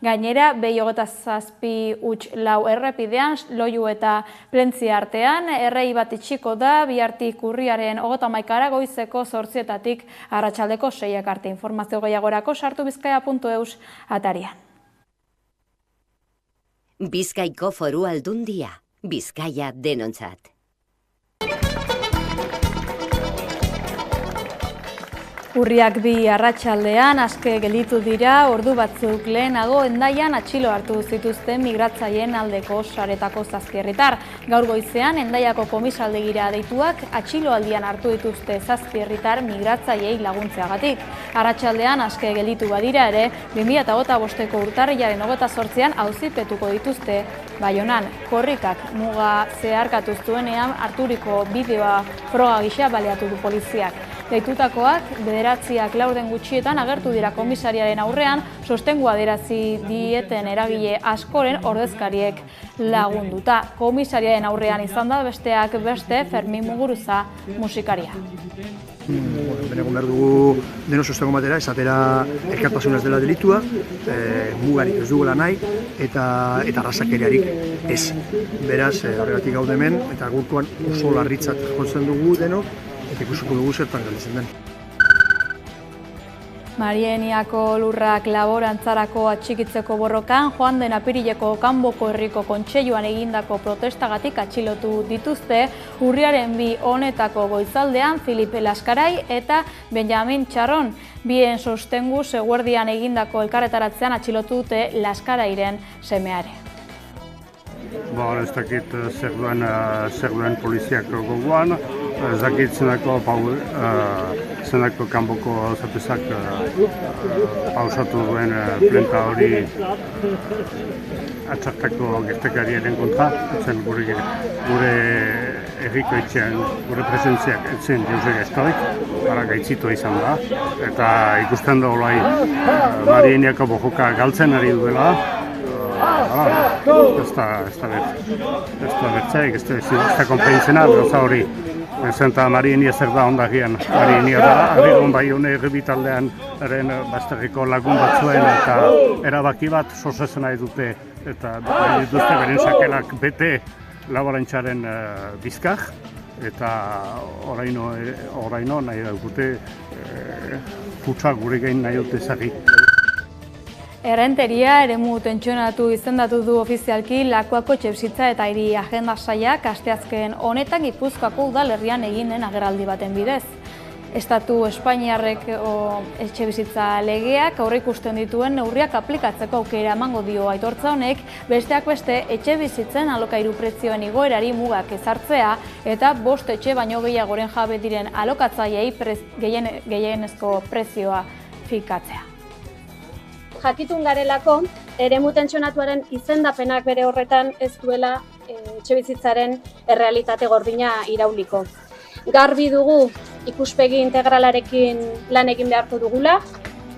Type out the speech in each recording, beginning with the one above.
Gainera, B27/4 errepidean, Loiu eta Plentzia artean, errei bat itxiko da, bihartik urriaren 31 goizeko 8:00 arratsaldeko 6 arte. Informazio gehiagorako sartu bizkaia.eus atarian. Bizkaiko Foru Aldundia, Bizkaia denontzat. Urriak 2 arratsaldean aske gelditu dira, ordu batzuk lehenago Hendaian atxilo hartu zituzten migratzaileen aldeko saretako 7 herritar. Gaur goizean Hendaiako komisaldegira deituak atxiloaldian hartu dituzte 7 herritar migratzaileei laguntzeagatik. Arratsaldean aske gelditu badira ere, 2025ko urtarrilaren 28an auzipetuko dituzte Baionan. Korrikak muga zeharkatu zuenean harturiko bideoa froga gisa baliatu du poliziak. Deitutakoak bederatziak laurden gutxietan agertu dira komisariaren aurrean, sostengua adierazi dieten eragile askoren ordezkariek lagunduta. Komisariaren aurrean izan da besteak beste Fermin Muguruza musikaria. Benegon behar dugu deno sostengo batera, esatera elkartasunez dela delitua, mugarik ez dugula nahi, eta arrazakeriarik ez. Beraz, horregatik gaude hemen, eta gurtuan oso larritzat jotzen dugu deno, eta ikusiko dugu zertan galdetzen den. Marieniako lurrak laborantzarako atxikitzeko borrokan, joan den apirileko Kanboko herriko kontseiluan egindako protestagatik atxilotu dituzte, urriaren 2 honetako goizaldean Filip Laskarai eta Benjamin Txarron. Bien sostengu eguerdian egindako elkarretaratzean atxilotu dute Laskarairen semeare. Ez dakit zer duen poliziak gogoan, ez dakit zenako Kanboko zatezak pausatu duen plenta hori atxartako gertekariaren kontra, zen gure herriko etxean, gure presentziak etzen deusek estoik, para gaitzitua izan da, eta ikusten da olai Marieniako bojoka galtzen ari duela, ez da bertzaik, ez da konpeintzena, gauza hori. Zenta Marienia zer da ondagian, Marienia da, Arrigon Baione herribitaldean bazterriko lagun batzuen eta erabaki bat sosezen nahi dute eta dituzte beren sakelak bete laborantzaren bizkar eta oraino nahi daukute kutsa gure gain nahi dute zari. Errenteria eremu tentsionatu izendatu du ofizialki Lakuako etxebizitza eta hiri agenda sailak asteazken honetan Gipuzkoako udalerrian egin den agerraldi baten bidez. Estatu Espainiarrek etxebizitza legeak aurreikusten dituen neurriak aplikatzeko aukera emango dio aitortza honek, besteak beste etxebizitzen alokairu prezioen igoerari mugak ezartzea eta 5 etxe baino gehiagoren jabe diren alokatzaileei gehienezko prezioa fikatzea. Jakitun garelako, eremu tentsionatuaren izendapenak bere horretan ez duela etxebizitzaren errealitate gordina irauliko. Garbi dugu ikuspegi integralarekin lan egin beharko dugula,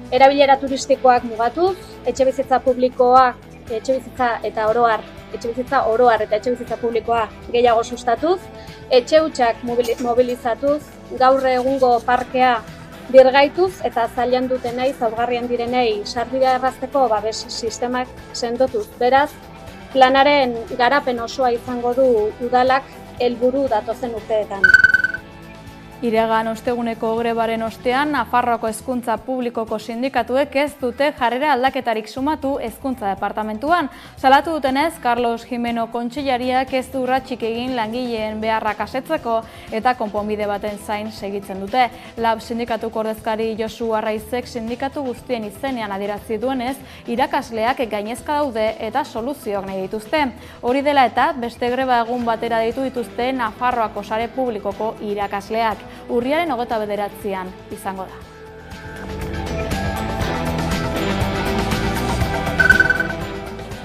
erabilera turistikoak mugatuz, etxebizitza publikoak, etxebizitza oroar eta etxebizitza publikoa gehiago sustatuz, etxe hutsak mobilizatuz, gaur egungo parkea birgaituz eta zailan dutenei, zaurgarrien direnei sarbidea errazteko babes sistemak sendotuz. Beraz, planaren garapen osoa izango du udalak helburu datozen urteetan. Iragan osteguneko grebaren ostean, Nafarroako hezkuntza publikoko sindikatuek ez dute jarrera aldaketarik sumatu hezkuntza departamentuan. Salatu dutenez, Carlos Jimeno kontseilariak ez du urratsik egin langileen beharrak asetzeko eta konponbide baten zain segitzen dute. Lab sindikatuko ordezkari Josu Arraizek sindikatu guztien izenean adierazi duenez, irakasleak gainezka daude eta soluzioak nahi dituzte. Hori dela eta beste greba egun batera deitu dituzte Nafarroako sare publikoko irakasleak. Urriaren 29an izango da.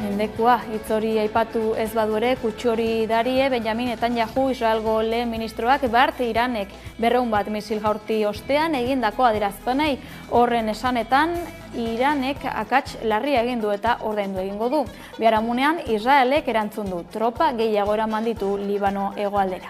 Mendekua, hitz hori aipatu ez badu ere, kutxori darie Benjamin Netanyahu Israelgo lehen ministroak bart Iranek 200 bat misil jaurti ostean egindako adierazpenei. Horren esanetan, Iranek akats larria egin du eta ordaindu egingo du. Biharamunean Israelek erantzun du, tropa gehiago eraman ditu Libano hegoaldera.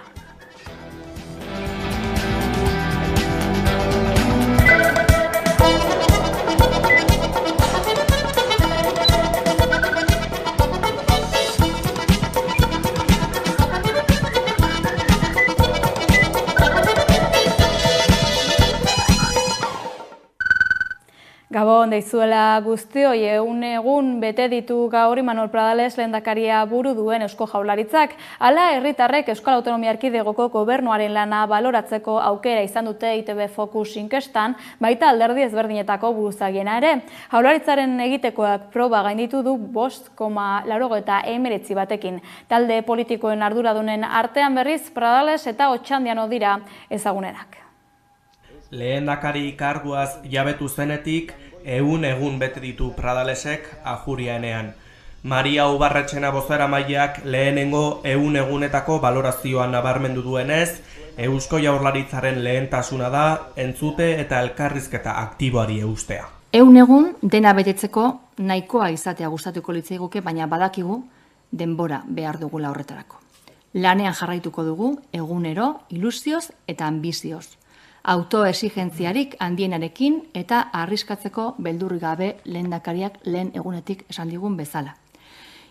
Gabon deizuela guztioi, egun bete ditu gaur Imanol Pradales lehendakaria buru duen Eusko Jaurlaritzak. Hala, herritarrek Euskal Autonomia Erkidegoko gobernuaren lana baloratzeko aukera izan dute ITV Focus inkestan, baita alderdi ezberdinetako buruzagiena ere. Jaurlaritzaren egitekoak proba gainditu du 5,89 batekin. Talde politikoen arduradunen artean berriz Pradales eta Otxandiano dira ezagunenak. Lehendakari karguaz jabetu zenetik, egun bete ditu Pradalesek Ajuriaenean. Maria Ubarretxena bozeramaileak lehenengo egunetako balorazioan nabarmendu duenez, Eusko Jaurlaritzaren lehentasuna da entzute eta elkarrizketa aktiboari eustea. Egun dena betetzeko nahikoa izatea gustatuko litzaiguke, baina badakigu denbora behar dugula horretarako. Lanean jarraituko dugu egunero, ilusioz eta ambizioz. Autoexigentziarik handienarekin eta arriskatzeko beldurrik gabe lehendakariak lehen egunetik esan digun bezala.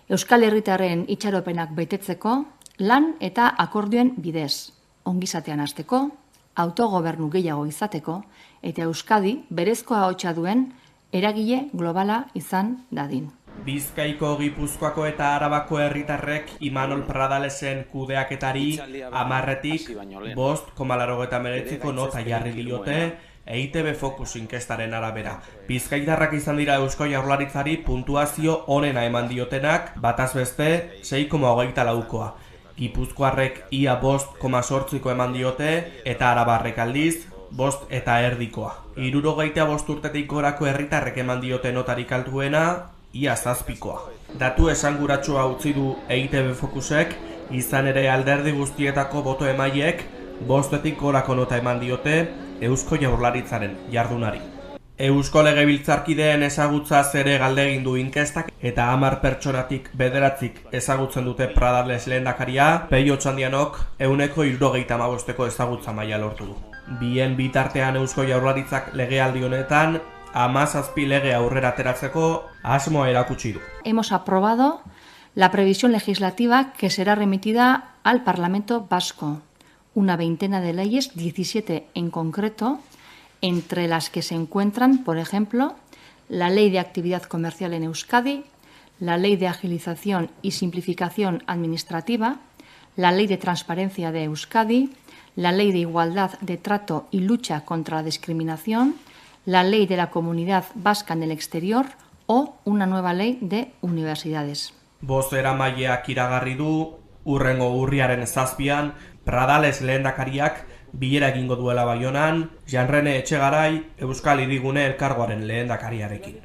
Euskal Herritarren itxaropenak betetzeko lan eta akordioen bidez, ongizatean hasteko, autogobernu gehiago izateko eta Euskadi berezko ahotsa duen eragile globala izan dadin. Bizkaiko, Gipuzkoako eta Arabako herritarrek Imanol Pradalesen kudeaketari 10-etik 5,89 nota jarri diote EITB Focus inkestaren arabera. Bizkaitarrak izan dira Eusko Jaurlaritzari puntuazio onena eman diotenak, bataz beste 6,24koa. Gipuzkoarrek ia 5,8ko eman diote eta Arabarrek aldiz 5,5koa. 75 urtetik gorako herritarrek eman diote notarik altuena ia 7koa. Datu esanguratsua utzi du EITB Focusek, izan ere alderdi guztietako boto emaileek 5etik gorako nota eman diote Eusko Jaurlaritzaren jardunari. Eusko Legebiltzarkideen ezagutzaz ere galdegin du inkestak eta 10 pertsonatik 9 ezagutzen dute Pradales lehendakaria, Peio Otxandianok 75%ko ezagutza maila lortu du. Bien bitartean Eusko Jaurlaritzak legealdi honetan 17 lege aurrera ateratzeko asmoa erakutsi du. Hemos aprobado la previsión legislativa que será remitida al Parlamento Vasco. Una veintena de leyes, 17 en concreto, entre las que se encuentran, por ejemplo, la Ley de Actividad Comercial en Euskadi, la Ley de Agilización y Simplificación Administrativa, la Ley de Transparencia de Euskadi, la Ley de Igualdad de Trato y Lucha contra la Discriminación, la Ley de la Comunidad Vasca en el Exterior o una nueva ley de universidades. Bozeramaileak iragarri du, hurrengo urriaren 7an, Pradales lehendakariak bilera egingo duela Baionan, Janrene Etxegarai, Euskal Hirigune elkargoaren lehendakariarekin.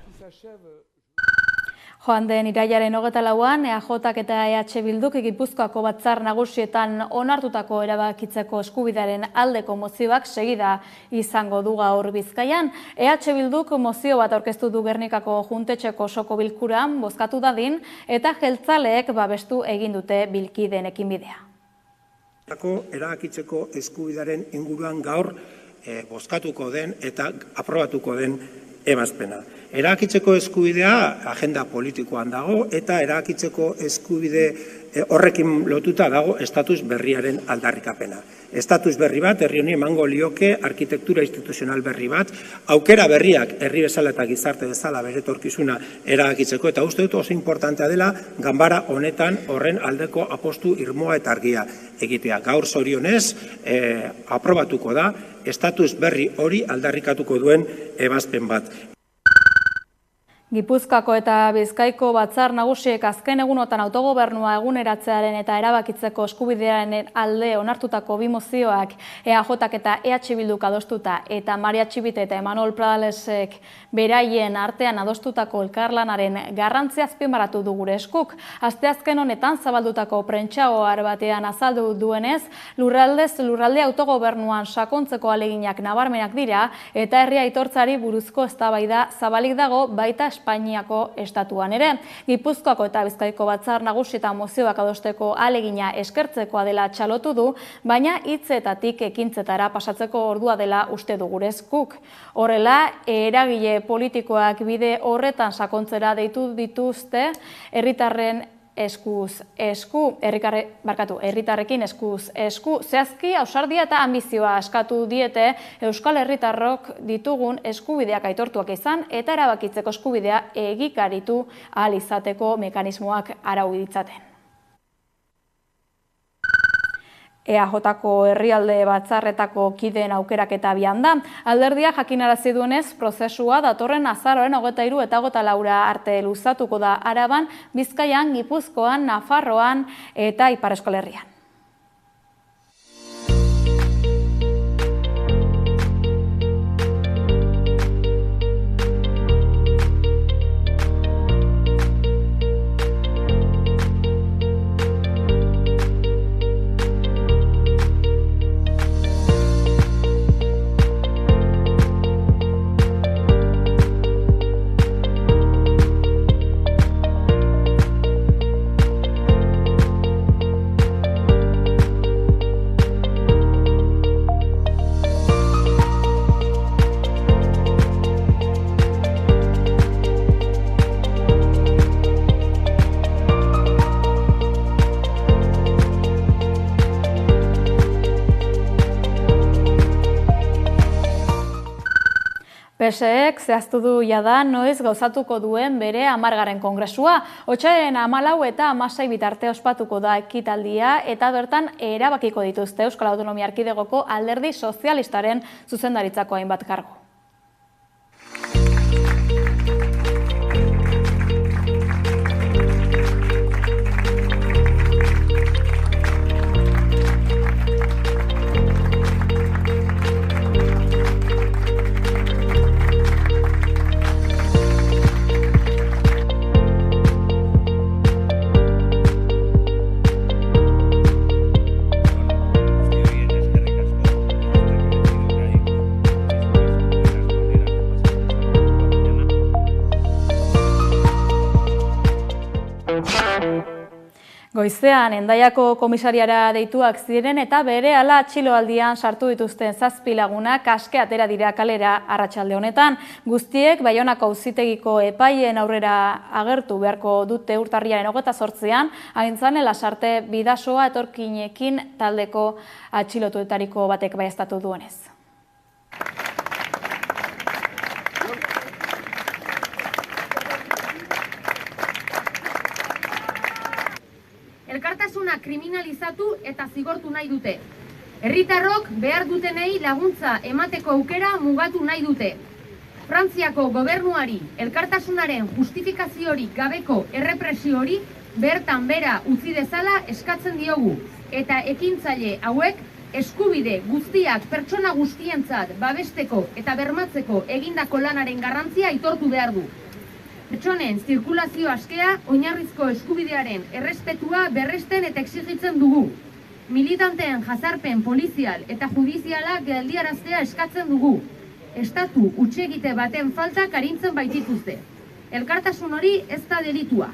Joan den irailaren 24an, EAJak eta EH Bilduk Gipuzkoako batzar nagusietan onartutako erabakitzeko eskubidearen aldeko mozioak segida izango du gaur Bizkaian. EH Bilduk mozio bat aurkeztu du Gernikako juntetxeko osoko bilkuran bozkatu dadin eta jeltzaleek babestu egin dute bilkideen ekinbidea. Erabakitzeko eskubidearen inguruan gaur bozkatuko den eta aprobatuko den ebazpena. Erabakitzeko eskubidea agenda politikoan dago eta erabakitzeko eskubide horrekin lotuta dago estatus berriaren aldarrikapena. Estatus berri bat, herri honi emango lioke arkitektura instituzional berri bat, aukera berriak herri bezala eta gizarte bezala bere etorkizuna erabakitzeko, eta uste dut oso importantea dela ganbara honetan horren aldeko apostu irmoa eta argia egitea. Gaur zorionez aprobatuko da estatus berri hori aldarrikatuko duen ebazpen bat. Gipuzkoako eta Bizkaiko batzar nagusiek azken egunotan autogobernua eguneratzearen eta erabakitzeko eskubidearen alde onartutako bi mozioak EAJak eta EH Bilduk adostuta eta Maria Txibite eta Imanol Pradalesek beraien artean adostutako elkarlanaren garrantzia azpimarratu du gure eskuk. Asteazken honetan zabaldutako prentsaoar batean azaldu duenez, lurraldez lurralde autogobernuan sakontzeko aleginak nabarmenak dira eta herria aitortzari buruzko eztabaida zabalik dago baita Espainiako estatuan ere. Gipuzkoako eta Bizkaiko batzar nagusietan mozioak adosteko alegina eskertzekoa dela txalotu du, baina hitzetatik ekintzetara pasatzeko ordua dela uste du gure eskuk. Horrela, eragile politikoak bide horretan sakontzera deitu dituzte herritarren eskuz esku, herritarrekin eskuz esku, zehazki ausardia eta ambizioa eskatu diete Euskal Herritarrok ditugun eskubideak aitortuak izan eta erabakitzeko eskubidea egikaritu ahal izateko mekanismoak arau ditzaten. EAJ-ko herrialde batzarretako kideen aukeraketa abian da. Alderdia jakinarazi duenez, prozesua datorren azaroaren 23 eta 24 arte luzatuko da Araban, Bizkaian, Gipuzkoan, Nafarroan eta Ipar Euskal Herrian. PSEk zehaztu du jada noiz gauzatuko duen bere 10. kongresua. Otsailaren 14 eta 16 bitarte ospatuko da ekitaldia eta bertan erabakiko dituzte Euskal Autonomia Erkidegoko Alderdi Sozialistaren zuzendaritzako hainbat kargu. Goizean, Hendaiako komisariara deituak ziren eta berehala atxiloaldian sartu dituzten 7 lagunak aske atera dira kalera arratsalde honetan. Guztiek Baionako auzitegiko epaien aurrera agertu beharko dute urtarrilaren 28an, Aintzane Lasarte Bidasoa etorkinekin taldeko atxilotuetariko batek baieztatu duenez. Elkartasuna kriminalizatu eta zigortu nahi dute. Herritarrok behar dutenei laguntza emateko aukera mugatu nahi dute. Frantziako gobernuari elkartasunaren justifikaziorik gabeko errepresio hori bertan bera utzi dezala eskatzen diogu. Eta ekintzaile hauek eskubide guztiak pertsona guztientzat babesteko eta bermatzeko egindako lanaren garrantzia aitortu behar du. Pertsonen zirkulazio askea oinarrizko eskubidearen errespetua berresten eta exigitzen dugu. Militanteen jazarpen polizial eta judiziala geldiaraztea eskatzen dugu. Estatu hutsegite baten faltak arintzen baitituzte. Elkartasun hori ez da delitua.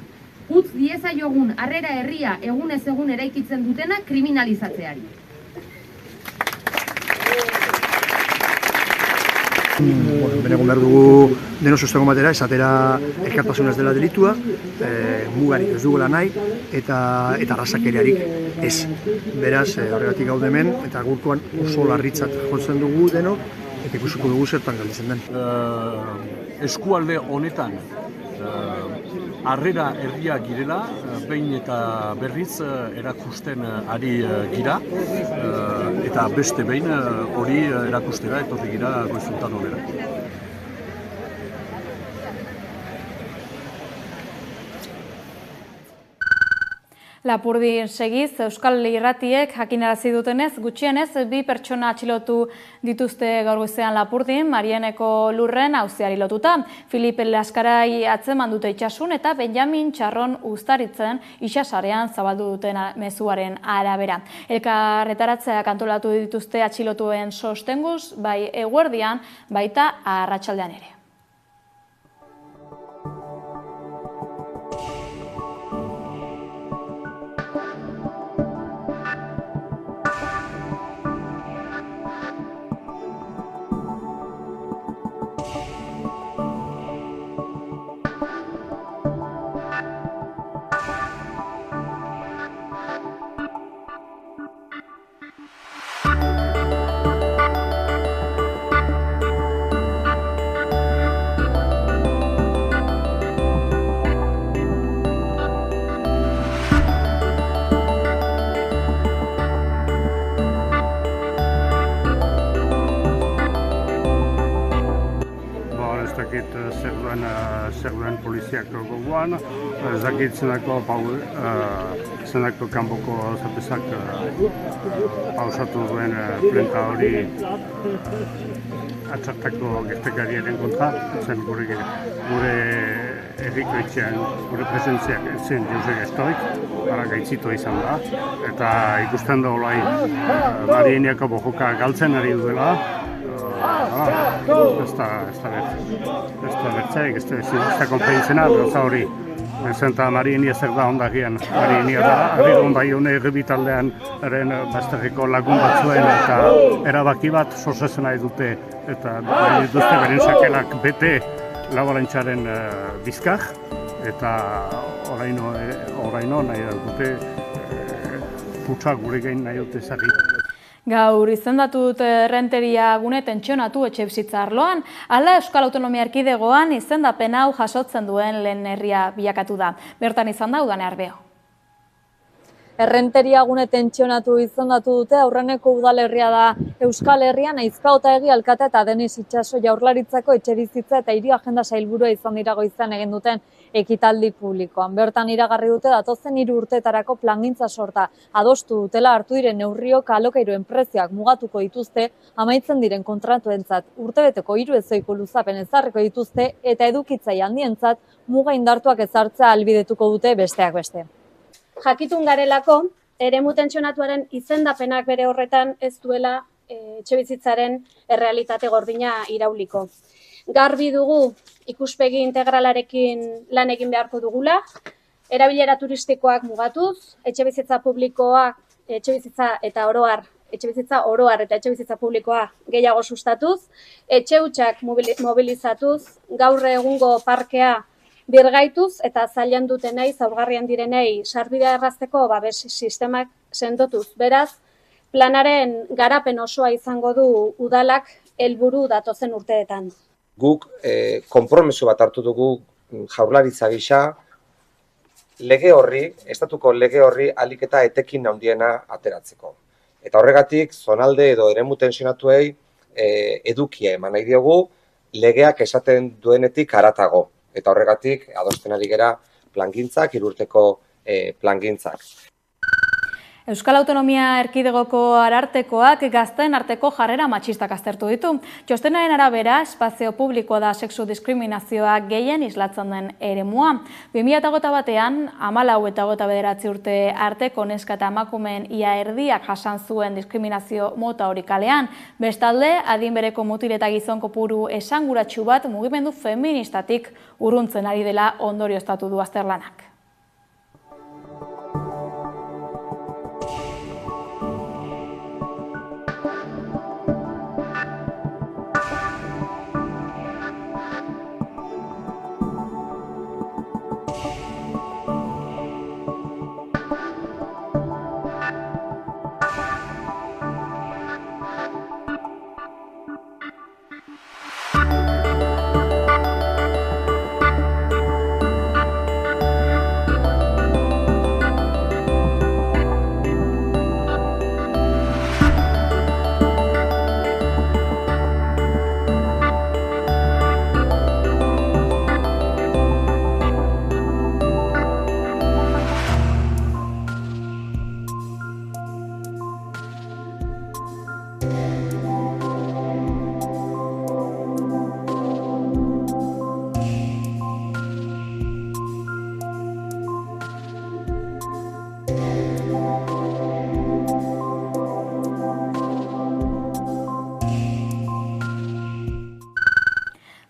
Utz diezaiogun harrera herria egunez egun eraikitzen dutena kriminalizatzeari. Benegon behar dugu deno sustengo batera, esatera elkartasuna ez dela delitua, mugarik ez dugula nahi, eta arrazakeriarik ez. Beraz, horregatik gaude hemen, eta gurkoan oso larritzat jotzen dugu deno, eta ikusiko dugu zertan galditzen den. Eskualde honetan, harrera herria girela, behin eta berriz erakusten ari gira, eta beste behin hori erakustera etorri gira goizuntan honera. Lapurdin segiz, Euskal Irratiek jakinarazi dutenez, gutxienez 2 pertsona atxilotu dituzte gaur goizean Lapurdin, Marieneko lurren auziari lotuta. Filipe Laskarai atzeman dute itsasun eta Benjamin Txarron Uztaritzen itsasarean zabaldu duten mezuaren arabera. Elkarretaratzeak antolatu dituzte atxilotuen sostenguz, bai eguerdian, baita arratsaldean ere. poliziak gogoan, ez dakit zenako kanboko zapesak pausatu duen plenta hori atxartako gertekariaren kontra, zen gure herriko etxean, gure presentziak zen Jose Gestoik, ara gaitzitua izan da, eta ikusten da olai Marieniako bojoka galtzen ari duela, ez da bertzaik, ez da konpeintzena, gauza hori. Santa Marienia zer da ondakian, Marienia da, Arrigon Baione errebitaldean eren bazterriko lagun batzuen eta erabaki bat sosezen nahi dute eta dituzte beren sakelak bete laborantxaren bizkar eta oraino nahi dute putsa gure gain nahi dute zari. Gaur izendatu dute errenteria gune tentsionatu etxebizitza arloan, hala Euskal Autonomia Erkidegoan izendapen hau jasotzen duen lehen herria bilakatu da. Bertan izan da Udane Arbeo. Errenteria gune tentsionatu izendatu dute, aurreneko udalerria da Euskal Herrian, Aizpaotegi alkate eta Denis Itxaso Jaurlaritzako etxebizitza eta hiri agenda sailburua izan dira goizean egin duten ekitaldi publikoan. Bertan iragarri dute datozen 3 urteetarako plangintza sorta adostu dutela, hartu diren neurriok alokairuen prezioak mugatuko dituzte, amaitzen diren kontratuentzat urtebeteko 3 ezoiko luzapen ezarriko dituzte eta edukitzaile handientzat muga indartuak ezartzea ahalbidetuko dute besteak beste. Jakitun garelako, eremu tentsionatuaren izendapenak bere horretan ez duela etxebizitzaren errealitate gordina irauliko. Garbi dugu ikuspegi integralarekin lan egin beharko dugula, erabilera turistikoak mugatuz, etxebizitza publikoak, etxebizitza oroar eta etxebizitza publikoa gehiago sustatuz, etxe hutsak mobilizatuz, gaur egungo parkea birgaituz eta zailan dutenei, zaurgarrian direnei sarbidea errazteko babes sistemak sendotuz. Beraz, planaren garapen osoa izango du udalak helburu datozen urteetan. Guk konpromiso bat hartu dugu Jaurlaritza gisa, estatuko lege horri ahalik eta etekin handiena ateratzeko. Eta horregatik, zonalde edo eremu tentsionatuei edukia eman nahi diogu, legeak esaten duenetik haratago. Eta horregatik, adosten ari gera plangintzak, 3 urteko plangintzak. Euskal Autonomia Erkidegoko arartekoak gazteen arteko jarrera matxistak aztertu ditu. Txostenaren arabera, espazio publikoa da sexu diskriminazioa gehien islatzen den eremua. 2021an, 14 eta 29 urte arteko neska eta emakumeen ia erdiak jasan zuen diskriminazio mota hori kalean. Bestalde, adin bereko mutil eta gizon kopuru esanguratsu bat mugimendu feministatik urruntzen ari dela ondorioztatu du azterlanak.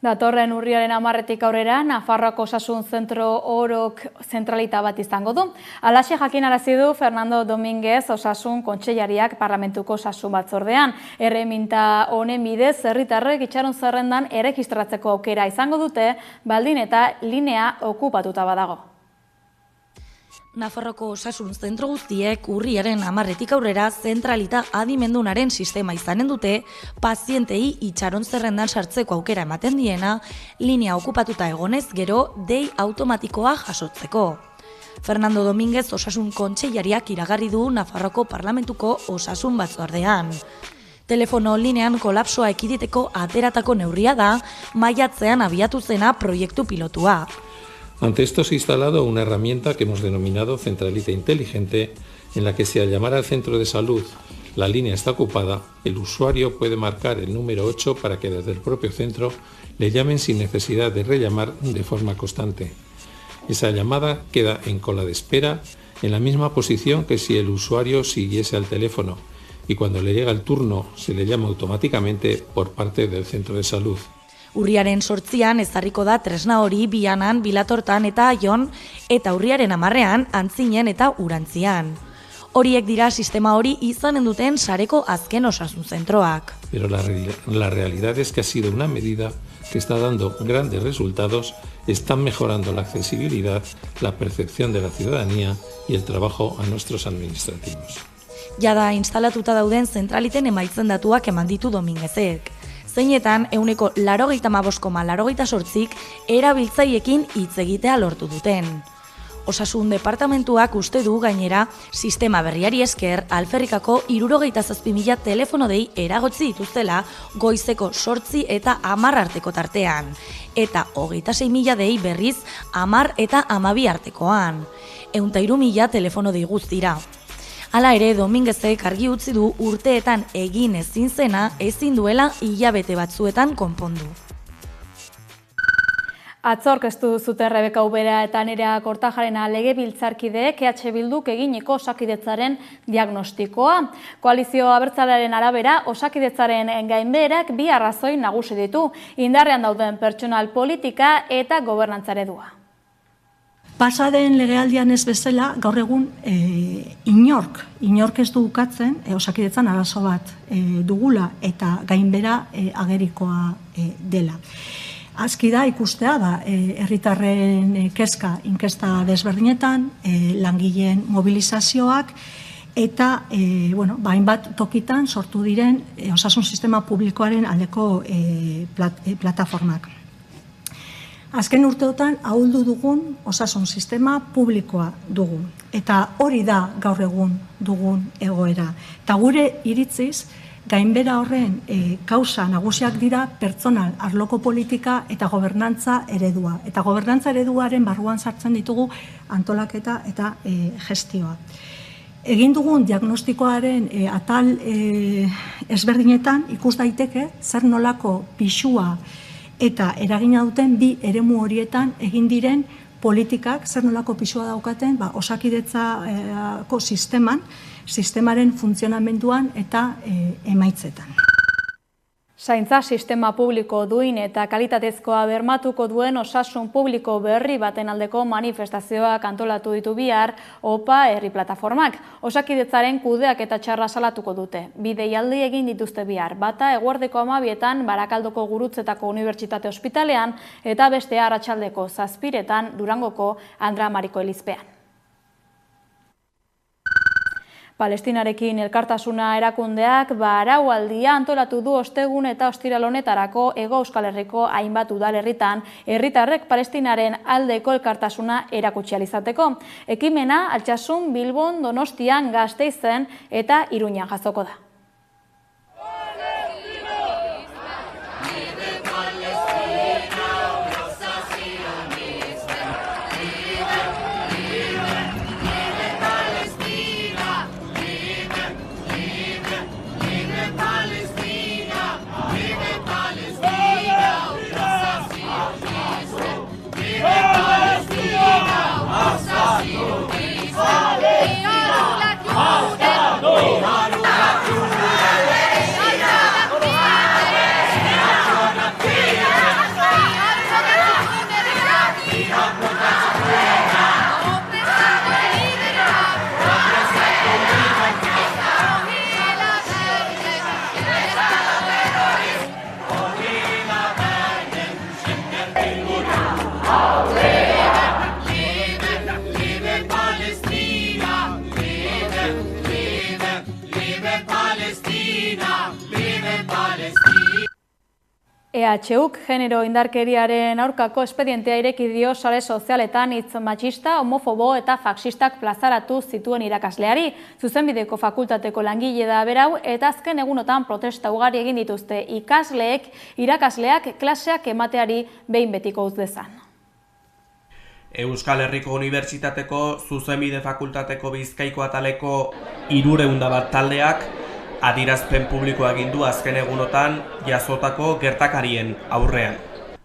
Datorren urriaren 10etik aurrera, Nafarroako Osasun Zentro orok zentralita bat izango du. Halaxe jakinarazi du Fernando Domínguez Osasun Kontseilariak Parlamentuko Osasun Batzordean. Erreminta honen bidez, herritarrek itxaron zerrendan erregistratzeko aukera izango dute, baldin eta linea okupatuta badago. Nafarroko Osasun Zentro guztiek urriaren 10etik aurrera zentralita adimendunaren sistema izanen dute, pazientei itxaron zerrendan sartzeko aukera ematen diena, linea okupatuta egonez gero dei automatikoa jasotzeko. Fernando Domínguez Osasun Kontseilariak iragarri du Nafarroko Parlamentuko Osasun Batzordean. Telefono linean kolapsoa ekiditeko ateratako neurria da, maiatzean abiatu zena proiektu pilotua. Ante esto se ha instalado una herramienta que hemos denominado centralita inteligente, en la que si al llamar al centro de salud la línea está ocupada, el usuario puede marcar el número 8 para que desde el propio centro le llamen sin necesidad de rellamar de forma constante. Esa llamada queda en cola de espera en la misma posición que si el usuario siguiese al teléfono, y cuando le llega el turno se le llama automáticamente por parte del centro de salud. Urriaren 8an ezarriko da tresna hori Bianan, Bilatortan eta Aion, eta urriaren 10ean Antzinen eta Urantzian. Horiek dira sistema hori izanen duten sareko azken osasun zentroak. Pero la realidad es que ha sido una medida que está dando grandes resultados, están mejorando la accesibilidad, la percepción de la ciudadanía y el trabajo a nuestros administrativos. Jada instalatuta dauden zentraliten emaitzen datuak eman ditu Dominguezek. Zeinetan, 85,88%ik erabiltzaiekin hitz egitea lortu duten. Osasun departamentuak uste du gainera, sistema berriari esker, alferrikako 67.000 telefono dei eragotzi dituztela goizeko 8 eta 10 arteko tartean, eta 26.000 dei berriz 10 eta 12 artekoan. 103.000 telefono dei guztira. Hala ere, Dominguezek argi utzi du urteetan egin ezin zena ezin duela hilabete batzuetan konpondu. Atzorkeztu zute Rebeka Ubera eta Nerea Kortajarena legebiltzarkideek EH Bilduk eginiko osakidetzaren diagnostikoa. Koalizio abertzalearen arabera, osakidetzaren gainbeherak bi arrazoi nagusi ditu, indarrean dauden pertsonal politika eta gobernantza eredua. Pasaden legealdian ez bezala, gaur egun inork ez du ukatzen osakidetzan arazo bat dugula eta gainbehera agerikoa dela. Aski da ikustea herritarren kezka inkesta desberdinetan, langileen mobilizazioak eta hainbat tokitan sortu diren osasun sistema publikoaren aldeko plataformak. Azken urteotan ahuldu dugun osasun sistema publikoa dugu. Eta hori da gaur egun dugun egoera. Eta gure iritziz, gainbehera horren kausa nagusiak dira pertsonal arloko politika eta gobernantza eredua. Eta gobernantza ereduaren barruan sartzen ditugu antolaketa eta gestioa. Egin dugun diagnostikoaren atal ezberdinetan ikus daiteke zer nolako pisua eta eragina duten bi eremu horietan egin diren politikak zer nolako pisua daukaten osakidetzako sistemaren funtzionamenduan eta emaitzetan. Zaintza sistema publiko duin eta kalitatezkoa bermatuko duen osasun publiko berri baten aldeko manifestazioak antolatu ditu bihar OPA herri plataformak. Osakidetzaren kudeak eta txarra salatuko dute. Bi deialdi egin dituzte bihar, bata eguerdeko 12etan Barakaldoko Gurutzetako Unibertsitate Ospitalean eta bestea arratsaldeko 7etan Durangoko Andra Mariko Elizpean. Palestinarekin elkartasuna erakundeak araualdia antolatu du ostegun eta ostiral honetarako Hego Euskal Herriko hainbat udalerritan herritarrek Palestinaren aldeko elkartasuna erakutsi ahal izateko. Ekimena Altsasun, Bilbon, Donostian, Gasteizen eta Iruñan jazoko da. EHUk genero indarkeriaren aurkako espedientea ireki dio sare sozialetan hitz matxista, homofobo eta faxistak plazaratu zituen irakasleari. Zuzenbideko fakultateko langile da berau eta azken egunotan protesta ugari egin dituzte irakasleak klaseak emateari behin betiko utz dezan. Euskal Herriko Unibertsitateko Zuzenbide Fakultateko Bizkaiko ataleko 301 taldeak adierazpen publikoa egin du azken egunotan jasotako gertakarien aurrean.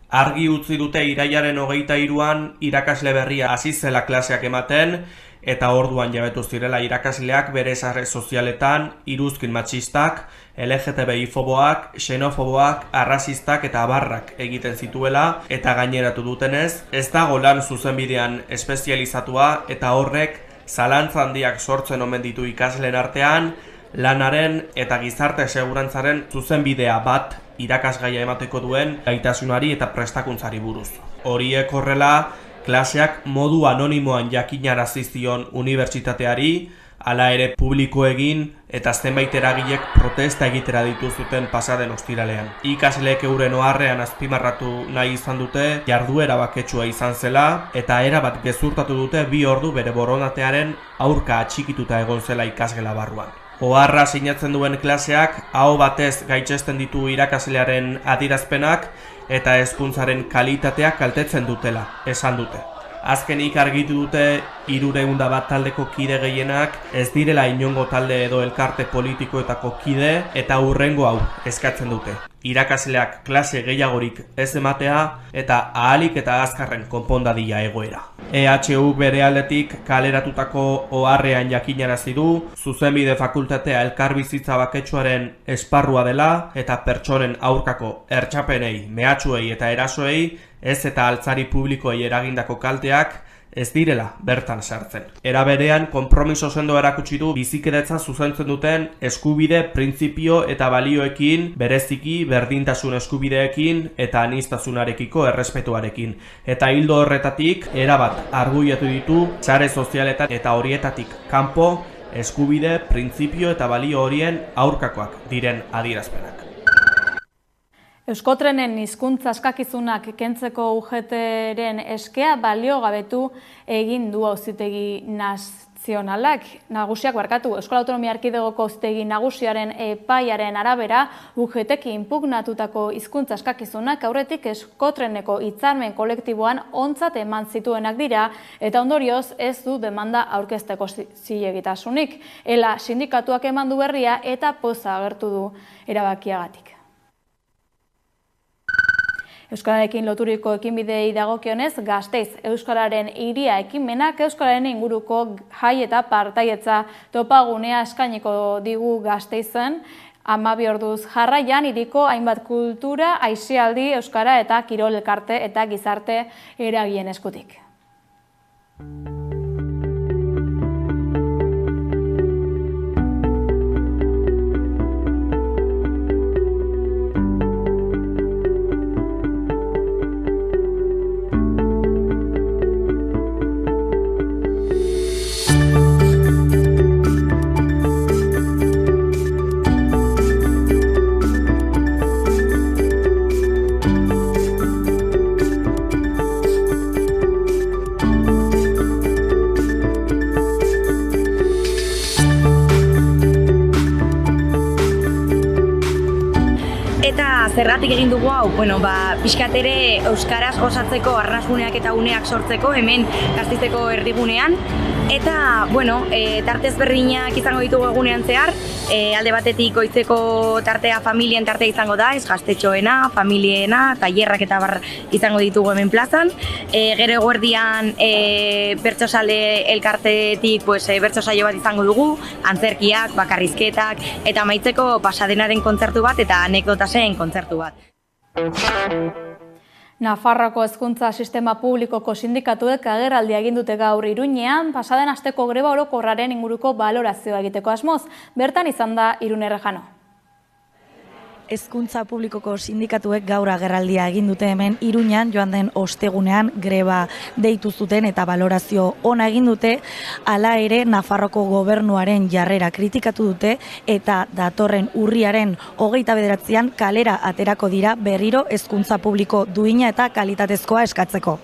Argi utzi dute irailaren 23an irakasle berria hasi zela klaseak ematen, eta orduan jabetu zirela irakasleak bere sare sozialetan iruzkin matxistak, LGTBI-foboak, xenofoboak, arrazistak eta abarrak egiten zituela, eta gaineratu dutenez, ez dago lan zuzenbidean espezializatua eta horrek zalantza handiak sortzen omen ditu ikasleen artean, lanaren eta gizarte segurantzaren zuzenbidea bat irakasgaia emateko duen gaitasunari eta prestakuntzari buruz. Horiek horrela, klaseak modu anonimoan jakinarazi zion unibertsitateari, hala ere publiko egin eta zenbait eragilek protesta egitera dituzuten pasaden ostiralean. Ikasleek euren oharrean azpimarratu nahi izan dute jarduera baketsua izan zela eta erabat gezurtatu dute 2 ordu bere borondatearen aurka atxikituta egon zela ikasgela barruan. Oharra sinatzen duen klaseak aho batez gaitzesten ditu irakaslearen adierazpenak eta hezkuntzaren kalitatea kaltetzen dutela, esan dute. Azkenik argitu dute 301 taldeko kide gehienak ez direla inongo talde edo elkarte politikoetako kide eta hurrengo hau eskatzen dute. Irakasleak klase gehiagorik ez ematea eta ahalik eta azkarren konpondadila egoera. EHU bere aldetik kaleratutako oharrean jakinarazi du, Zuzenbide Fakultatea elkarbizitza baketsuaren esparrua dela eta pertsonen aurkako hertsapenei, mehatxuei eta erasoei, ez eta altzari publikoei eragindako kalteak ez direla bertan sartzen. Era berean, konpromiso sendo erakutsi du bizikidetza zuzentzen duten eskubide, printzipio eta balioekin, bereziki berdintasun eskubideekin eta aniztasunarekiko errespetuarekin. Eta hildo horretatik, erabat argudiatu ditu sare sozialetan eta horietatik kanpo eskubide, printzipio eta balio horien aurkakoak diren adierazpenak. Euskotrenen hizkuntza eskakizunak kentzeko UGTren eskea baliogabetu egin du auzitegi nazionalak. Nagusiak Euskal Autonomia Erkidegoko auzitegi nagusiaren epaiaren arabera, UGTek inpugnatutako hizkuntza eskakizunak aurretik Euskotreneko hitzarmen kolektiboan ontzat eman zituenak dira eta ondorioz ez du demanda aurkezteko zilegitasunik. Ela sindikatuak eman du berria eta poza agertu du erabakiagatik. Euskararekin loturiko ekinbidei dagokionez, Gasteiz Euskararen hiria ekimenak Euskararen inguruko jai eta partaietza topagunea eskainiko digu Gasteizen. 12 orduz jarraian hiriko hainbat kultura, aisialdi, euskara eta kirol elkarte eta gizarte eragileen eskutik. Zergatik egin dugu hau, pixkat ere euskaraz gozatzeko arnasguneak eta uneak sortzeko hemen Gasteizeko erdigunean. Eta, tarte ezberdinak izango ditugu egunean zehar, alde batetik goizeko tartea familien tartea izango da, ez gaztetxoena, familiena, tailerrak eta bar izango ditugu hemen plazan. Gero eguerdian bertsozale elkartetik bertsosaio bat izango dugu, antzerkiak, bakarrizketak, eta amaitzeko pasadenaren kontzertu bat eta anekdotasen kontzertu bat. Nafarroako hezkuntza sistema publikoko sindikatuek agerraldia egin dute gaur Iruñean, pasaden asteko greba orokorraren inguruko balorazioa egiteko asmoz. Bertan izan da Irune Rejano. Hezkuntza publikoko sindikatuek gaur agerraldia egin dute hemen Iruñan joan den ostegunean greba deitu zuten eta balorazio ona egin dute, hala ere Nafarroko gobernuaren jarrera kritikatu dute eta datorren urriaren 29an kalera aterako dira berriro hezkuntza publiko duina eta kalitatezkoa eskatzeko.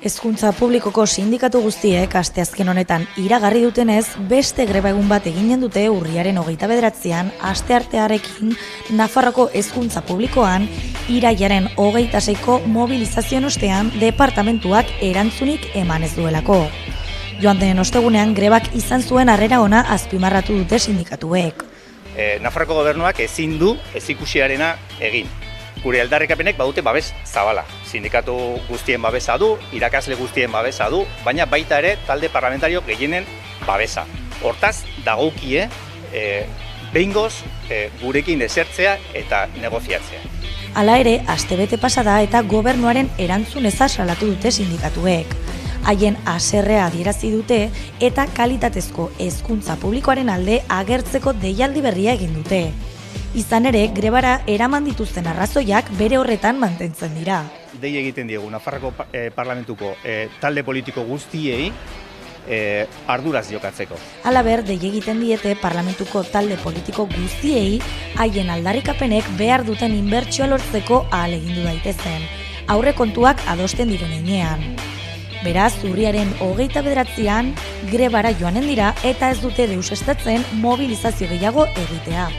Hezkuntza publikoko sindikatu guztiek asteazken honetan iragarri dutenez, beste greba egun bat eginen dute urriaren 29an asteartearekin Nafarroko hezkuntza publikoan irailaren 26ko mobilizazioen ostean departamentuak erantzunik eman ez duelako. Joan den ostegunean grebak izan zuen harrera ona azpimarratu dute sindikatuek. Nafarroko gobernuak ezin du ezikusiarena egin. Gure aldarrikapenek badute babes zabala. Sindikatu guztien babesa du, irakasle guztien babesa du, baina baita ere talde parlamentario gehienen babesa. Hortaz, dagokie behingoz gurekin esertzea eta negoziatzea. Hala ere, astebete pasada eta gobernuaren erantzun eza salatu dute sindikatuek. Haien haserrea adierazi dute eta kalitatezko hezkuntza publikoaren alde agertzeko deialdi berria egin dute. Izan ere, grebara eraman dituzten arrazoiak bere horretan mantentzen dira. Dei egiten diegu Nafarroko parlamentuko talde politiko guztiei arduraz jokatzeko. Halaber, dei egiten diete parlamentuko talde politiko guztiei haien aldarrikapenek behar duten inbertsioa lortzeko ahalegindu daitezen, aurrekontuak adosten diren heinean. Beraz, urriaren 29an grebara joanen dira eta ez dute deusestatzen mobilizazio gehiago egitea.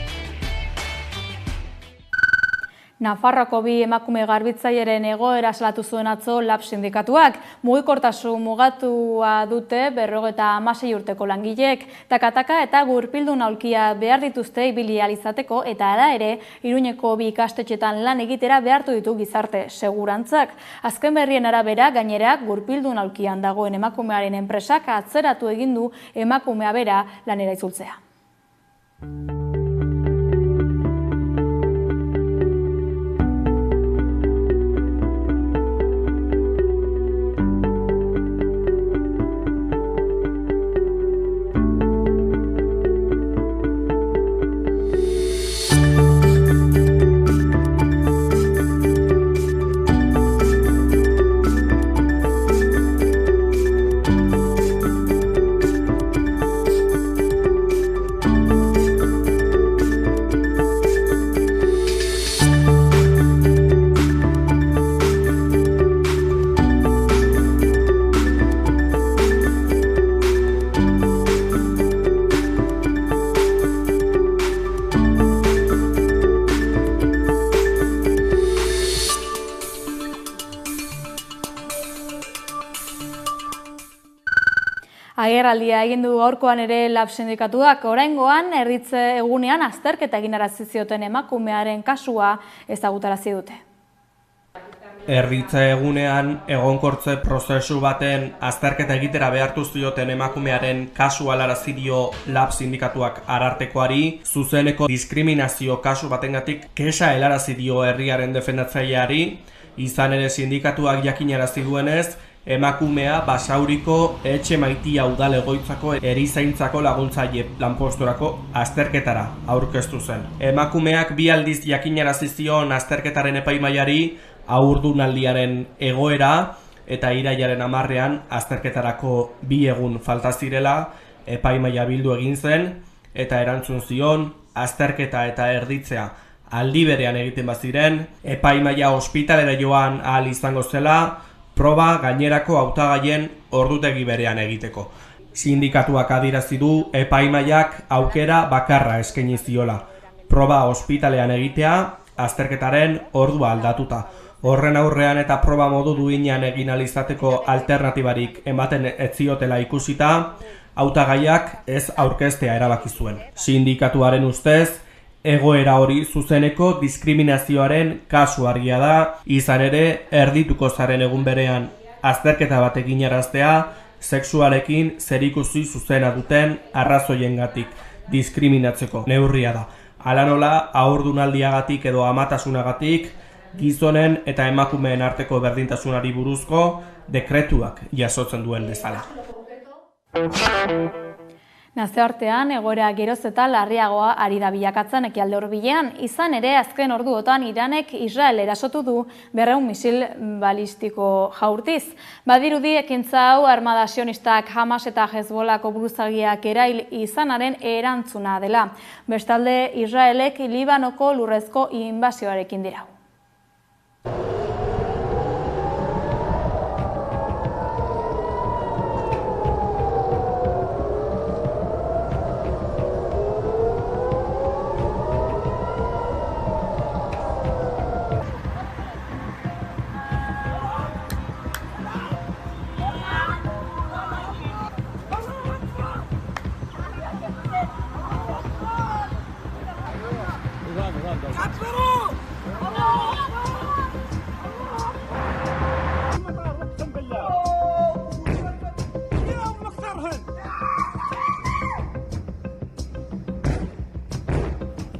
Nafarroako bi emakume garbitzaileren egoera salatu zuen atzo LAB sindikatuak. Mugikortasun mugatua dute 56 urteko langileek, takataka eta gurpildun aulkia behar dituzte ibili ahal izateko eta hala ere, Iruñeko bi ikastetxetan lan egitera behartu ditu gizarte segurantzak. Azken berrien arabera, gainera, gurpildun aulkian dagoen emakumearen enpresak atzeratu egin du emakumea bera lanera itzultzea. Agerraldia egin du gaurkoan ere LAB sindikatuak. Oraingoan erditze egunean azterketa eginarazi zioten emakumearen kasua ezagutarazi dute. Erditze egunean egonkortze prozesu baten azterketa egitera behartu zioten emakumearen kasu alarazi dio LAB sindikatuak Arartekoari, zuzeneko diskriminazio kasu batengatik kexa helarazi dio herriaren defendatzaileari, izan ere sindikatuak jakinarazi duenez, emakumea Basauriko etxe maitia udal egoitzako erizaintzako laguntzaile lanposturako azterketara aurkeztu zen. Emakumeak 2 aldiz jakinarazi zion azterketaren epaimahaiari haurdunaldiaren egoera eta irailaren 10ean azterketarako 2 egun falta zirela epaimahaia bildu egin zen eta erantzun zion azterketa eta erditzea aldi berean egiten baziren, epaimahaia ospitalera joan ahal izango zela, proba gainerako hautagaien ordutegi berean egiteko. Sindikatuak adierazi du epaimahaiak aukera bakarra eskaini ziola. Proba ospitalean egitea, azterketaren ordua aldatuta. Horren aurrean eta proba modu duinean egin ahal izateko alternatibarik ematen ez ziotela ikusita, hautagaiak ez aurkeztea erabaki zuen. Sindikatuaren ustez, egoera hori zuzeneko diskriminazioaren kasu argia da, izan ere erdituko zaren egun berean azterketa bat eginaraztea sexualekin zerikusi zuzena duten arrazoiengatik diskriminatzeko neurria da. Hala nola, haurdunaldiagatik edo amatasunagatik gizonen eta emakumeen arteko berdintasunari buruzko dekretuak jasotzen duen bezala. Nazioartean egoera geroz eta larriagoa ari da bilakatzen ekialde hurbilean, izan ere azken orduotan Iranek Israel erasotu du 200 misil balistiko jaurtiz. Badirudi ekintza hau armada sionistak Hamas eta Hezbollako buruzagiak erail izanaren erantzuna dela. Bestalde Israelek Libanoko lurrezko inbasioarekin dirau.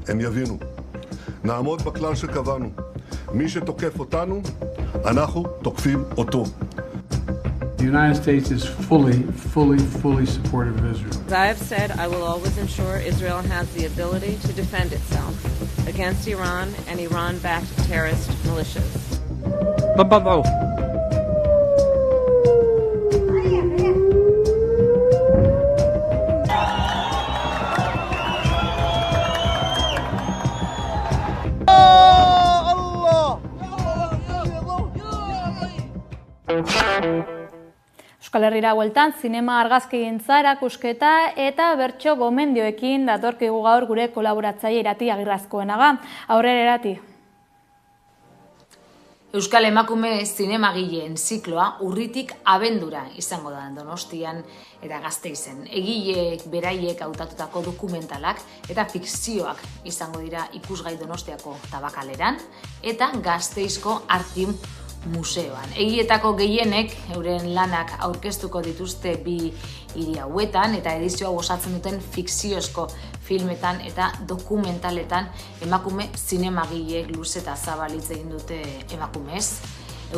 הם יבינו. נעמוד בכלל שקבענו. מי שתוקף אותנו, אנחנו תוקפים אותו. The United States is fully supportive of Israel. As I have said, I will always ensure Israel has the ability to defend itself against Iran and Iran-backed terrorist militias. Euskal Herrira bueltan, zinema argazkigintza erakusketa eta bertso gomendioekin datorkigu gaur gure kolaboratzaile Irati Agirrazkoenaga. Aurrera Irati. Euskal emakume zinemagileen zikloa urritik abendura izango da Donostian eta Gasteizen. Egileek beraiek hautatutako dokumentalak eta fikzioak izango dira ikusgai Donostiako Tabakaleran eta Gasteizko Artium Museoan. Egietako gehienek euren lanak aurkeztuko dituzte bi hiri hauetan eta edizioa osatzen duten fikziozko filmetan eta dokumentaletan emakume zinemagileek luze eta zabal hitz egin dute emakumez,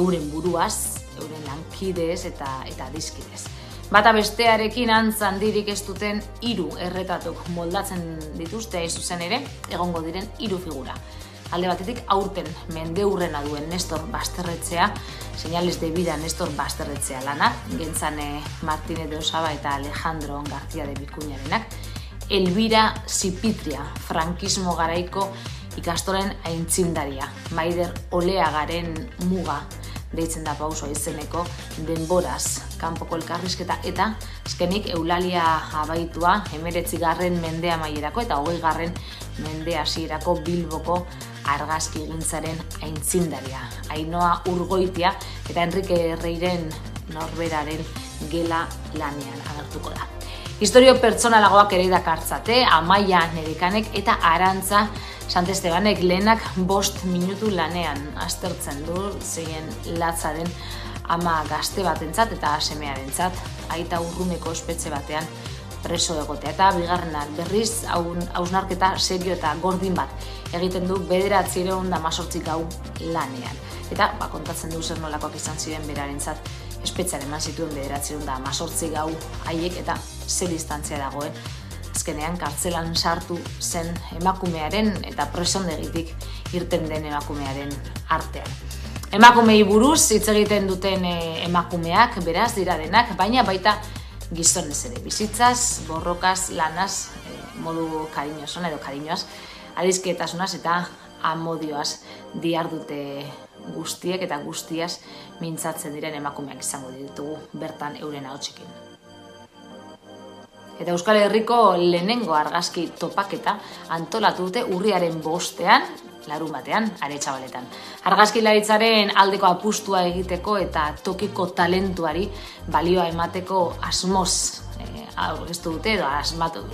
euren buruaz, euren lankidez eta adiskidez. Bata bestearekin antz handirik ez duten 3 erretatuk moldatzen dituzte zuzen ere, egongo diren 3 figura. Alde batetik aurten mendeurrena duen Nestor Basterretxea, Señales de vida Nestor Basterretxea lana, Gentzane Martínez de Osaba eta Alejandro García de Vicuñarenak, Elvira Zipitria, frankismo garaiko ikastoren aintzindaria, Maider Oleagaren muga, deitzen da pauso izeneko, denboraz, kanpoko elkarrizketa eta azkenik Eulalia Abaitua, 19. mende amaierako eta 20. mende hasierako Bilboko argazkigintzaren aintzindaria. Ainhoa Urgoitia eta Enrique Herreiren Norberaren gela lanean agertuko da. Historio pertsonalagoak ere dakartzate, Amaia Nerekanek eta Arantza Santestebanek lehenak 5 minutu lanean aztertzen du zein latza den ama gazte batentzat eta semearentzat, aita Urruneko espetxe batean preso egotea. Eta bigarrena berriz hausnarketa serio eta gordin bat egiten du 918 gau lanean. Eta kontatzen du zer nolakoak izan ziren berarentzat espetxean eman zituen 918 gau haiek eta ze distantzia dagoen azkenean kartzelan sartu zen emakumearen eta presondegitik irten den emakumearen artean. Emakumei buruz hitz egiten duten emakumeak beraz dira denak, baina baita gizonez ere, bizitzaz, borrokaz, lanaz, modu kariñoson edo kariñoaz, adisketasunaz eta amodioaz dihardute guztiek eta guztiaz mintzatzen diren emakumeak izango ditugu bertan euren ahotsekin. Eta Euskal Herriko lehenengo argazki topaketa antolatu dute urriaren 5ean, larun batean, Aretxabaletan. Argazkilaritzaren aldeko apustua egiteko eta tokiko talentuari balioa emateko asmoz aurkeztu dute edo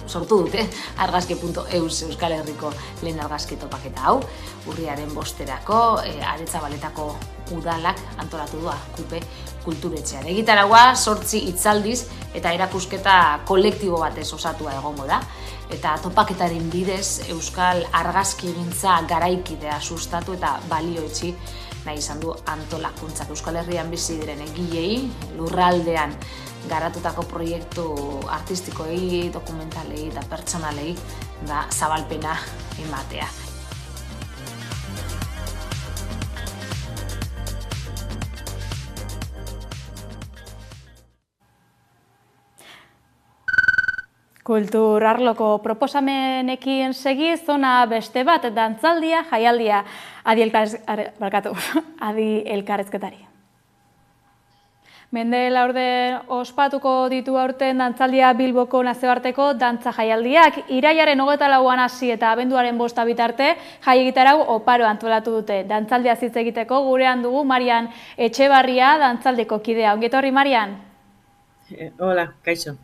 sortu dute argazki.eus Euskal Herriko lehen argazki topaketa hau. Urriaren 5erako Aretxabaletako udalak antolatu du Arkupe kulturetxean. Egitaragua 8 hitzaldiz eta erakusketa kolektibo batez osatua egongo da. Eta topaketaren bidez Euskal argazkigintza garaikidea sustatu eta balioetsi nahi izan du antolakuntzak. Euskal Herrian bizi diren egilei, lurraldean garatutako proiektu artistikoei, dokumentalei eta pertsonalei zabalpena ematea. Kultur arloko proposamenekin segiz, zona beste bat dantzaldia, jaialdia adi elkarrezketari. Mende Laurden ospatuko ditu aurten dantzaldia Bilboko nazioarteko dantza jaialdiak. Irailaren 24an hasi eta abenduaren 5 bitarte jai egitarau oparo antolatu dute. Dantzaldia hitz egiteko gurean dugu Marian Etxebarria dantzaldeko kidea. Ongi etorri Marian. Hola, kaixo.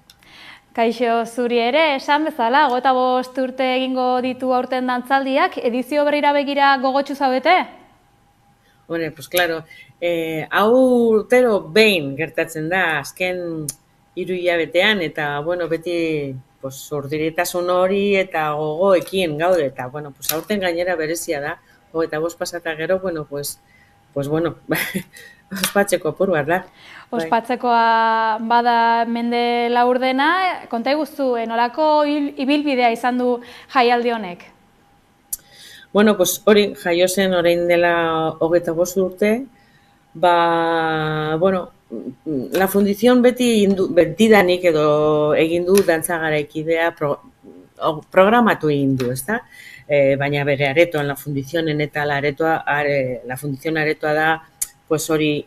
Kaixo zuri ere, esan bezala, 25 urte egingo ditu aurten dantzaldiak, edizio berrira begira gogotsu zaudete? Pues claro, hau urtero behin gertatzen da, azken 3 hilabetean, eta beti urdiritasun hori eta gogoekin gaude, eta, aurten gainera berezia da, 25 pasata gero, ospatzeko apur bat da. Ospatzekoa bada mende laurdena, konta iguzu, nolako ibilbidea izan du jaialdi honek? Hori, jaio zen orain dela 25 urte, La Fundición betidanik edo egin du dantza garaikidea programatu egin du, ezta? Baina bere aretoan La Fundicionen eta La Fundición aretoa da, hori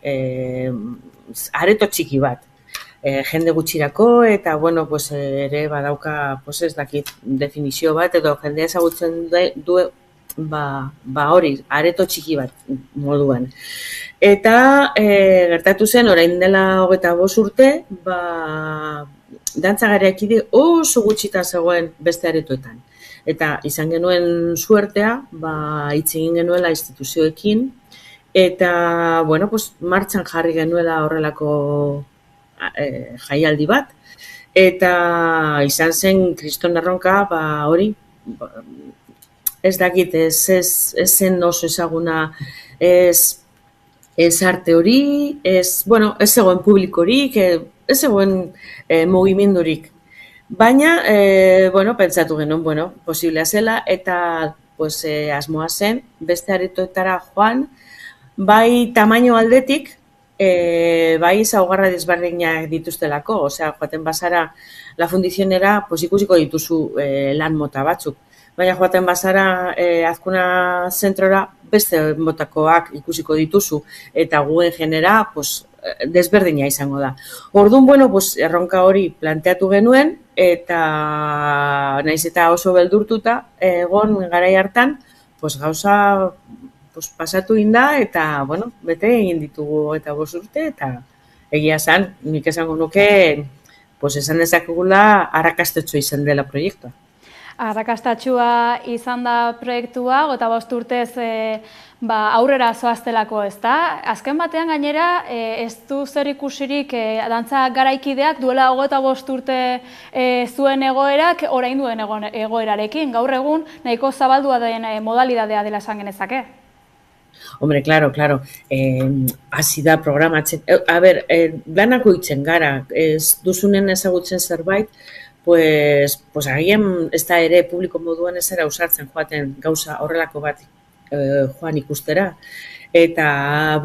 areto txiki bat. Jende gutxirako eta, ere badauka, ez dakit, definizio bat edo jendea ezagutzen du hori, areto txiki bat moduan. Eta gertatu zen, orain dela 25 urte, dantza garaikide oso gutxitan zegoen beste aretoetan. Eta izan genuen suertea, hitz egin genuela instituzioekin, eta, martxan jarri genuela horrelako jaialdi bat, eta izan zen kriston erronka, hori, ez dakit, ez zen oso ezaguna, ez arte hori, ez zegoen publikorik, ez zegoen mugimendurik. Baina, pentsatu genuen, posiblea zela, eta asmoa zen, beste aretoetara joan, bai tamaino aldetik, bai zaugarra desberdinak dituztelako, joaten bazara La Fundicionera, ikusiko dituzu lan mota batzuk. Baina joaten bazara Azkuna zentrora beste motakoak ikusiko dituzu, eta guen genera desberdina izango da. Orduan, erronka hori planteatu genuen, eta naiz eta oso beldurtuta egon garai hartan, gauza pasatu inda, eta, bete egin ditugu 25 urte, eta egia zan, nik esango nuke, esan dezakegula arrakastetxo izan dela proiektua. Arrakastatxua izan da proiektua, 25 urtez aurrera zoaztelako, ez da? Azken batean gainera, ez du zer ikusirik dantza garaikideak duela 25 urte zuen egoerak, orain duen egoerarekin. Gaur egun nahiko zabaldua den modalidadea dela esan genezake. Hombre, claro. Hasi da programatzen. Lanako itzen gara, ez duzunen ezagutzen zerbait, agian ez da ere publiko moduan ez era usartzen joaten gauza horrelako bat joan ikustera. Eta,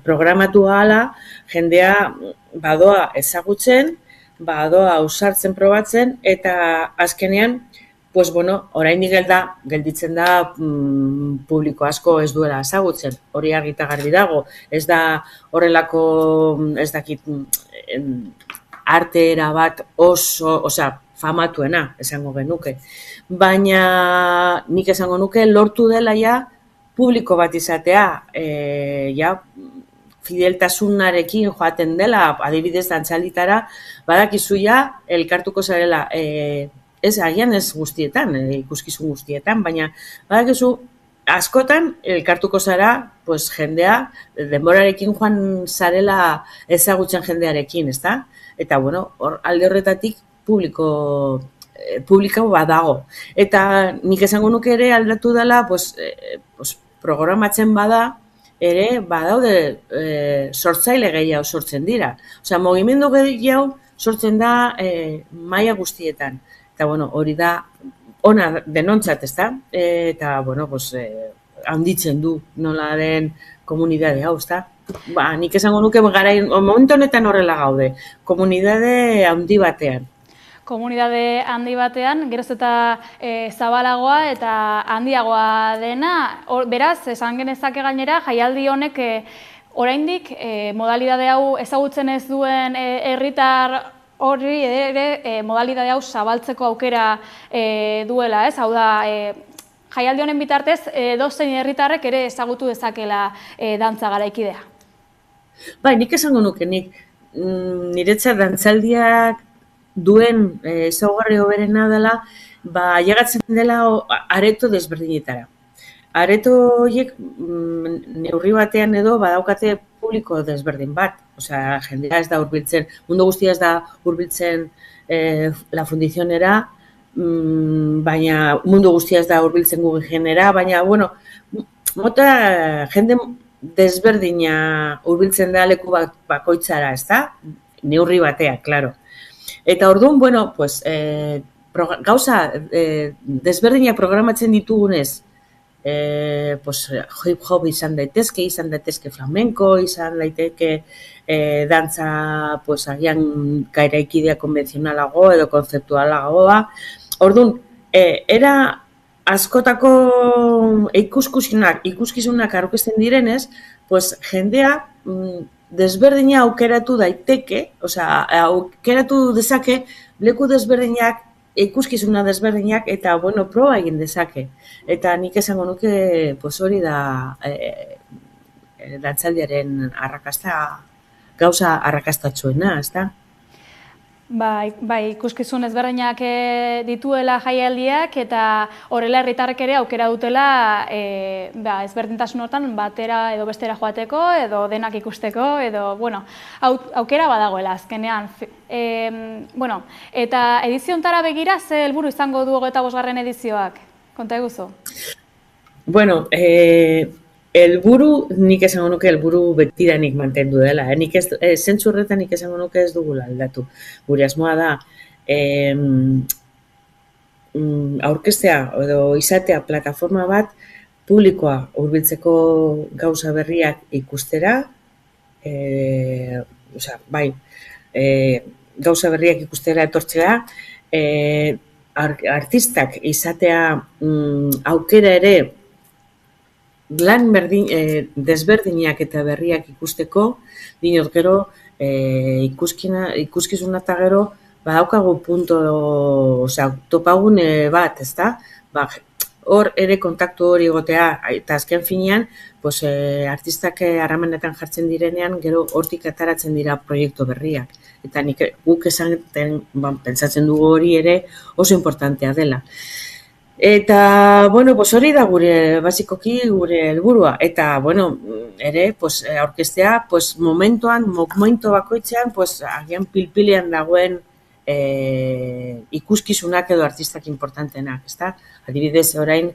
programatu ahala, jendea badoa ezagutzen, badoa usartzen probatzen, eta azkenean, oraindik gelditzen da publiko asko ez duela ezagutzen. Hori argi eta garbi dago. Ez da horrelako, ez dakit, arteera bat oso, famatuena esango genuke. Baina nik esango nuke lortu dela publiko bat izatea, fideltasunarekin joaten dela, adibidez dantzalditara, badakizu elkartuko zarela, agian ez guztietan, ikuskizun guztietan, baina badakizu askotan elkartuko zara, jendea, denborarekin joan zarela ezagutzen jendearekin, ezta? Eta, hor alde horretatik publiko badago. Eta nik esango nuke ere aldatu dela, programatzen bada, ere badaude sortzaile gehiago sortzen dira. Mugimendu gehiago sortzen da maila guztietan. Eta, hori da, ona denontzat, ezta? Eta, handitzen du nola den komunidade hau, ezta? Nik esango nuke momentu honetan horrela gaude, komunidade handi batean. Komunidade handi batean, geroz eta zabalagoa eta handiagoa dena, beraz, esan genezake gainera, jaialdi honek oraindik modalidade hau ezagutzen ez duen herritar horri ere modalidade hau zabaltzeko aukera duela, ez? Hau da, jaialdi honen bitartez, edozein herritarrek ere ezagutu dezakela dantza garaikidea. Nik esango nuke, niretzat dantzaldiak duen ezaugarri hoberena dela, ailegatzen dela areto desberdinetara. Areto horiek neurri batean edo badaukate publiko desberdin bat. Osea, jendea ez da hurbiltzen, mundu guztia ez da hurbiltzen la fundizionera, baina mundu guztia ez da hurbiltzen Guggenheimera, baina, bueno, jende desberdina hurbiltzen da leku bakoitzara, ez da? Neurri batea, claro. Eta orduan, bueno, pues, gauza desberdinak programatzen ditugunez, pues, hip-hop izan daitezke flamenko, izan daiteke dantza, pues, agian gairaikidea konbentzionalago edo konzeptualagoa. Orduan, era askotako ikuskizunak aurkezten direnez, pues, jendea desberdina aukeratu daiteke, osea, aukeratu dezake leku desberdinak, ikuskizuna desberdinak, eta, bueno, proba egin dezake. Eta nik esango nuke, pues, hori da dantzaldiaren gauza arrakastatsuena, ez da? Bai, ikuskizun ezberdinak dituela jaialdiak eta horrela herritarrek ere aukera dutela ezberdintasun hortan batera edo bestera joateko edo denak ikusteko edo, bueno, aukera badagoela azkenean. Eta edizio hontara begira ze helburu izango du 25. edizioak? Konta eguzu? Bueno, helburu, nik esango nuke helburu betidanik mantendu dela. Zentzu horretan nik esango nuke ez dugula aldatu. Gure asmoa da, aurkeztea edo izatea plataforma bat publikoa hurbiltzeko gauza berriak ikustera, gauza berriak ikustera etortzea, artistak izatea aukera ere lan desberdinak eta berriak ikusteko, dinot gero ikuskizuna eta gero badaukagu topagune bat, ezta? Hor ere kontaktu hori egotea, eta azken finean, artistak harremanetan jartzen direnean, gero hortik ataratzen dira proiektu berriak. Eta guk pentsatzen dugu hori ere oso importantea dela. Eta, bueno, hori da basikoki gure helburua. Eta, bueno, ere, aurkeztea, momento bakoitzean, agian pilpilean dagoen ikuskizunak edo artistak importantenak, ezta? Adibidez, orain,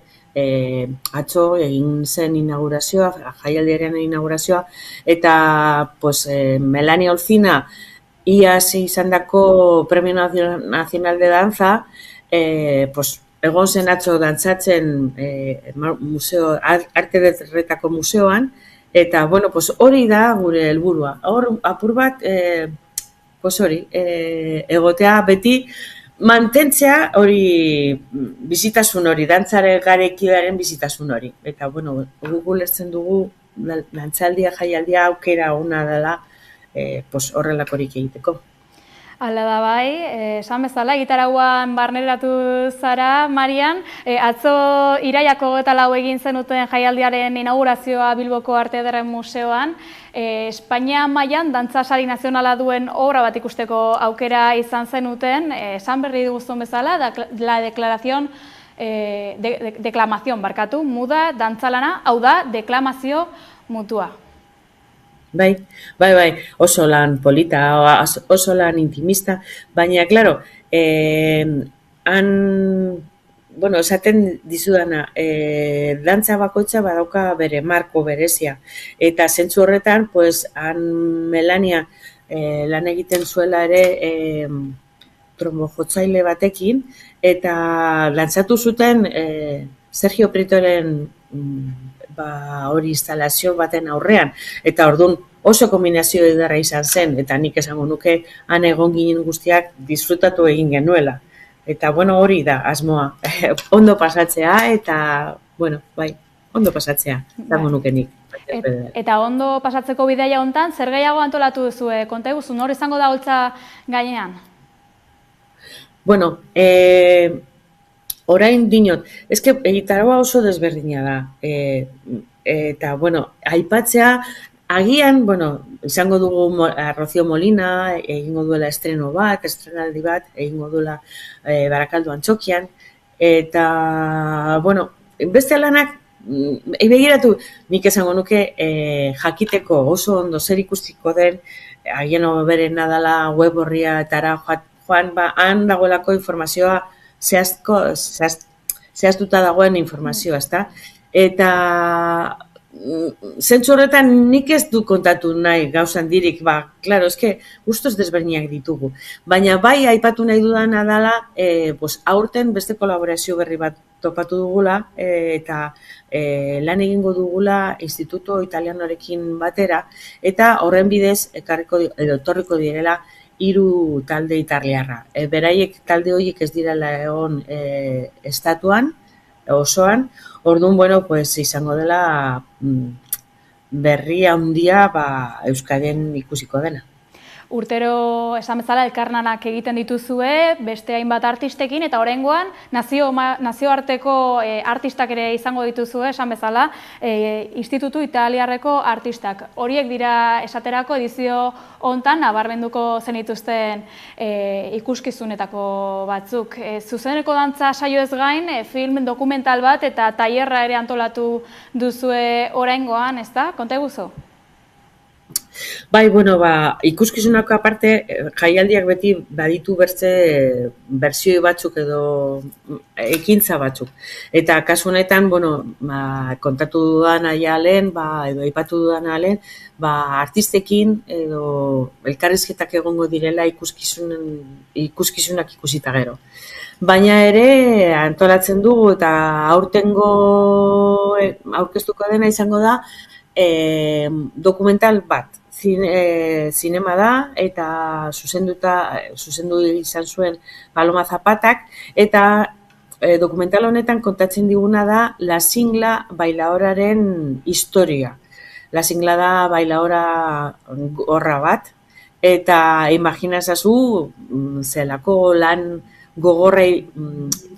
atzo egin zen inaugurazioa, jaialdiaren inaugurazioa, eta, Melania Olcina, iaz izandako Premio Nacional de Danza, egon zen atzo dantzatzen arte derretako museoan, eta, bueno, hori da gure helburua. Hor, apur bat, egotea beti mantentzea hori bizitasun hori, dantzare garekidearen bizitasun hori. Eta, bueno, guk ulertzen dugu dantzaldia, jaialdia aukera ona dela horrelakorik egiteko. Hala da bai, esan bezala, gitarauan barneratu zara, Marian. Atzo iraiako 24 egin zenuten jaialdiaren inaugurazioa Bilboko Arte Ederren Museoan. Espainia mailan dantza sari nazionala duen obra bat ikusteko aukera izan zenuten. Esan berri duguzun bezala, la declaración, deklamazion barkatu, muda dantzalana, hau da, deklamazio mutua. Bai, oso lan polita, oso lan intimista, baina, klaro, esaten dizudana, dantza bakoitza badauka bere marko berezia, eta zentzu horretan, han Melania lan egiten zuela ere trombojotzaile batekin, eta lantzatu zuten Sergio Prietoren hori instalazio baten aurrean, eta orduan oso kombinazio edarra izan zen, eta nik esango nuke han egon ginen guztiak disfrutatu egin genuela. Eta, bueno, hori da, asmoa, ondo pasatzea, eta, bueno, ondo pasatzea, esango nuke nik. Eta ondo pasatzeko bidaia hontan, zer gehiago antolatu duzu, konta eguzu, nor izango da holtza gainean? Bueno, orain dinot, egitaragoa oso desberdina da, eta, bueno, aipatzea, agian, izango dugu Rocío Molina, egingo duela estrenaldi bat, egingo duela Barakaldo Antzokian, eta, bueno, beste lanak begiratu, nik esango nuke jakiteko oso ondo zer ikustiko den, agian beren nadala web horria etara joan, han dagoelako informazioa zehaztuta dagoen informazioa, ezta? Eta zentzu horretan nik ez du kontatu nahi gauzan dirik, klaro, eske guztoz desberdinak ditugu. Baina bai aipatu nahi dudana dela, aurten beste kolaborazio berri bat topatu dugula, eta lan egingo dugula Instituto Italianorekin batera, eta horren bidez etorriko direla 3 talde italiarra. Beraiek talde horiek ez direla egon estatuan, osoan, orduan, izango dela berri handia Euskadien ikusiko dena. Urtero esan bezala elkarlanak egiten dituzue, beste hainbat artistekin, eta oraingoan nazioarteko artistak ere izango dituzue, esan bezala, Institutu Italiarreko artistak. Horiek dira esaterako edizio hontan nabarmenduko zenituzten ikuskizunetako batzuk. Zuzeneko dantza saioez gain, film dokumental bat eta tailerra ere antolatu duzue oraingoan, ezta? Konta eguzu? Bai, ikuskizunako aparte, jaialdiak beti baditu bertsioi batzuk edo ekintza batzuk. Eta kasu honetan, kontatu dudan aialen, edo aipatu dudan aialen, artistekin edo elkarrizketak egongo direla ikuskizunak ikusita gero. Baina ere, antolatzen dugu eta aurtengo aurkeztuko dena izango da dokumental bat. Zinema da eta zuzendu izan zuen Paloma Zapatak, eta dokumental honetan kontatzen diguna da La Singla bailaoraren historia. La Singla da bailaora horra bat, eta imaginazazu zelako lan gogorrei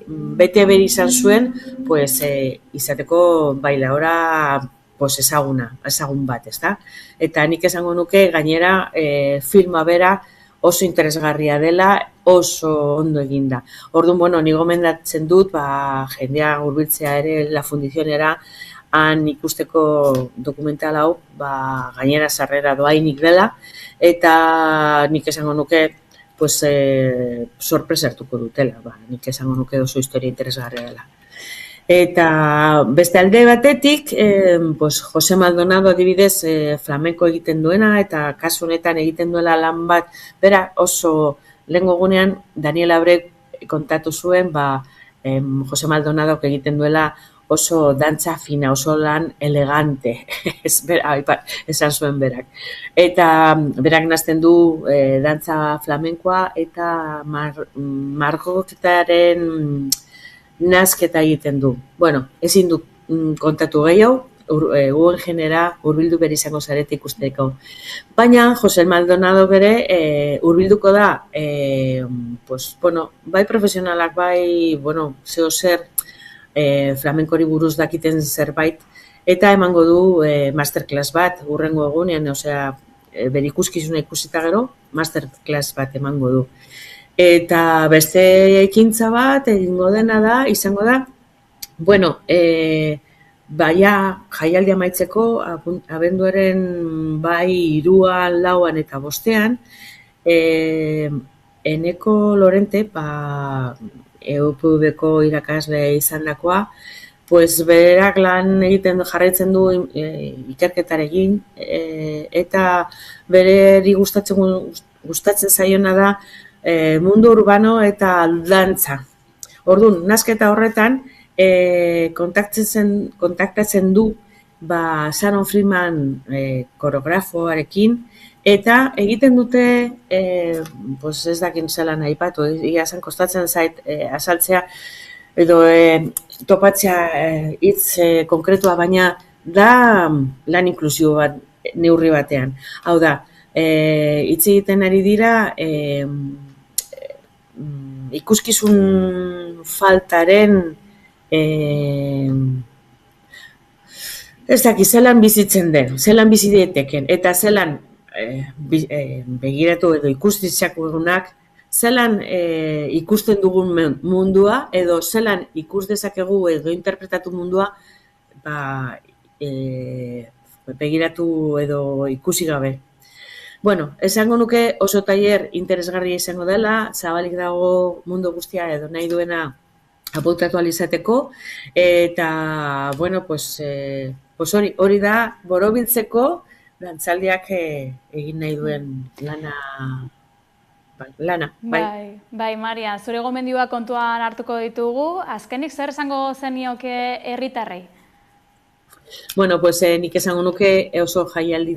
bete ber izan zuen, izateko bailaora ezagun bat, ezta? Eta nik esango nuke gainera filma bera oso interesgarria dela, oso ondo eginda. Orduan, ni gomendatzen dut, jendea hurbiltzea ere La Fundizionera han ikusteko dokumental hau, gainera sarrera doainik dela, eta nik esango nuke sorpresa hartuko dutela, nik esango nuke oso historia interesgarria dela. Eta beste alde batetik, Jose Maldonado adibidez flamenko egiten duena, eta kasu honetan egiten duela lan bat, bera oso lehengo gunean Daniel Abrek kontatu zuen, Jose Maldonado egiten duela oso dantza fina, oso lan elegante, esan zuen berak. Eta berak nazten du dantza flamenkoa eta margoketaren nazketa egiten du. Ezin du kontatu gehiago, guen genera hurbildu bere izango zarete ikusteko. Baina Jose Maldonado bere hurbilduko da, bai profesionalak, bai, zeo zer flamenkori buruz dakiten zerbait, eta emango du masterclass bat, hurrengo egunean, bere ikuskizuna ikusita gero, masterclass bat emango du. Eta beste ekintza bat egingo dena da, izango da, jaialdia amaitzeko, abenduaren bai 3, 4 eta 5, Eneko Lorente, EUPB-ko irakasle izandakoa, berak lan egiten jarraitzen du ikerketarekin, eta bereri gustatzen zaiona da mundu urbano eta dantza. Orduan, nazketa horretan, kontaktatzen du Sharon Freeman koreografoarekin, eta egiten dute, ez dakin zelan aipatu, esan kostatzen zait azaltzea, edo topatzea hitz konkretua, baina da lan inklusio bat neurri batean. Hau da, hitz egiten ari dira ikuskizun faltaren ez dakit zelan bizitzen den, zelan bizi daiteken, eta zelan begiratu edo ikustitzako egunak, zelan ikusten dugun mundua, edo zelan ikus dezakegu edo interpretatu mundua begiratu edo ikusi gabe. Bueno, esango nuke oso tailer interesgarria izango dela, zabalik dago mundu guztia edo nahi duena apuntatu alizateko, eta, bueno, pues hori da, borobiltzeko dantzaldiak egin nahi duen lana. Bai, Maria, zure gomendioak kontuan hartuko ditugu, azkenik zer esango zenioke herritarrei? Bueno, pues nik esango nuke oso jaialdi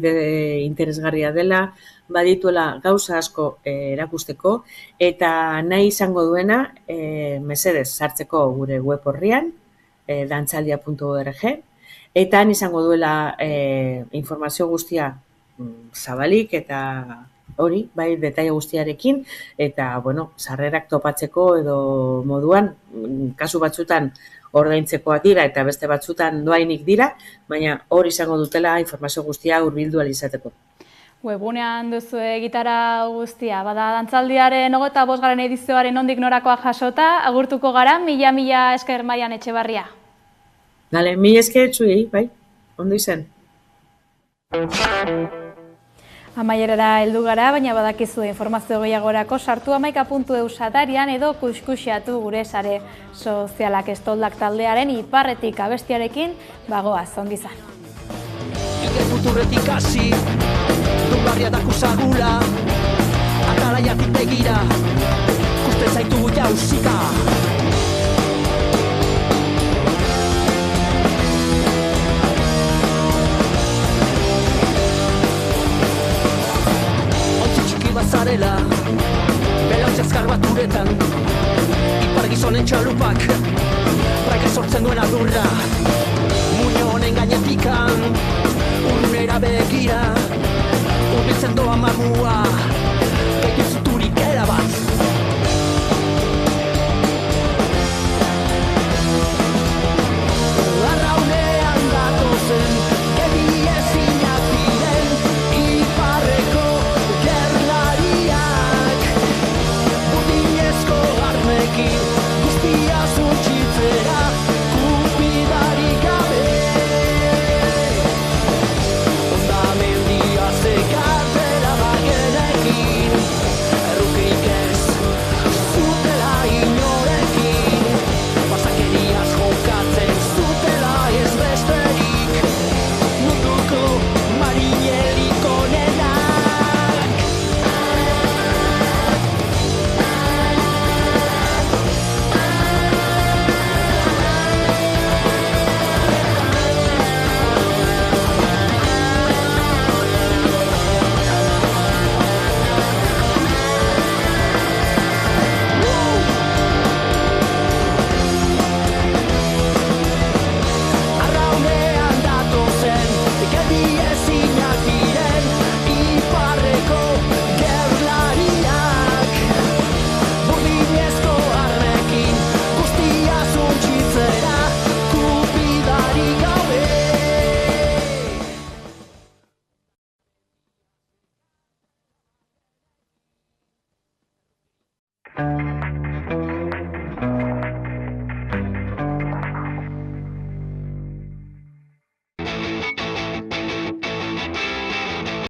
interesgarria dela, badituela gauza asko erakusteko, eta nahi izango duena, mesedez sartzeko gure web horrian, dantzaldia.org, eta izango duela informazio guztia zabalik eta hori, bai, detaile guztiarekin, eta, bueno, sarrerak topatzeko edo moduan, kasu batzutan ordaintzekoak dira eta beste batzutan doainik dira, baina hori izango dutela informazio guztia hurbildu ahal izateko. Webunean duzu gitara guztia, bada dantzaldiaren 25. edizioaren nondik norakoa jasota, agurtuko gara, mila esker Maian Etxebarria. Dale, mila esker zuei, bai, ondo izan. Amaierara heldu gara, baina badakizu informazio gehiagorako sartu 11.eus atarian edo kuskusiatu gure sare sozialak. Estoldak taldearen Iparretik abestiarekin bagoaz, ongizan. Futurretik hasi, dungarria da kusagula, atalaiatik begira, kusten zaitu jauzika. Bazarela, belautze azkar bat uretan, ipar gizonen txalupak, braika sortzen duen adurra, muño honen gainetikan, urnera begira, urbiltzen doa mamua.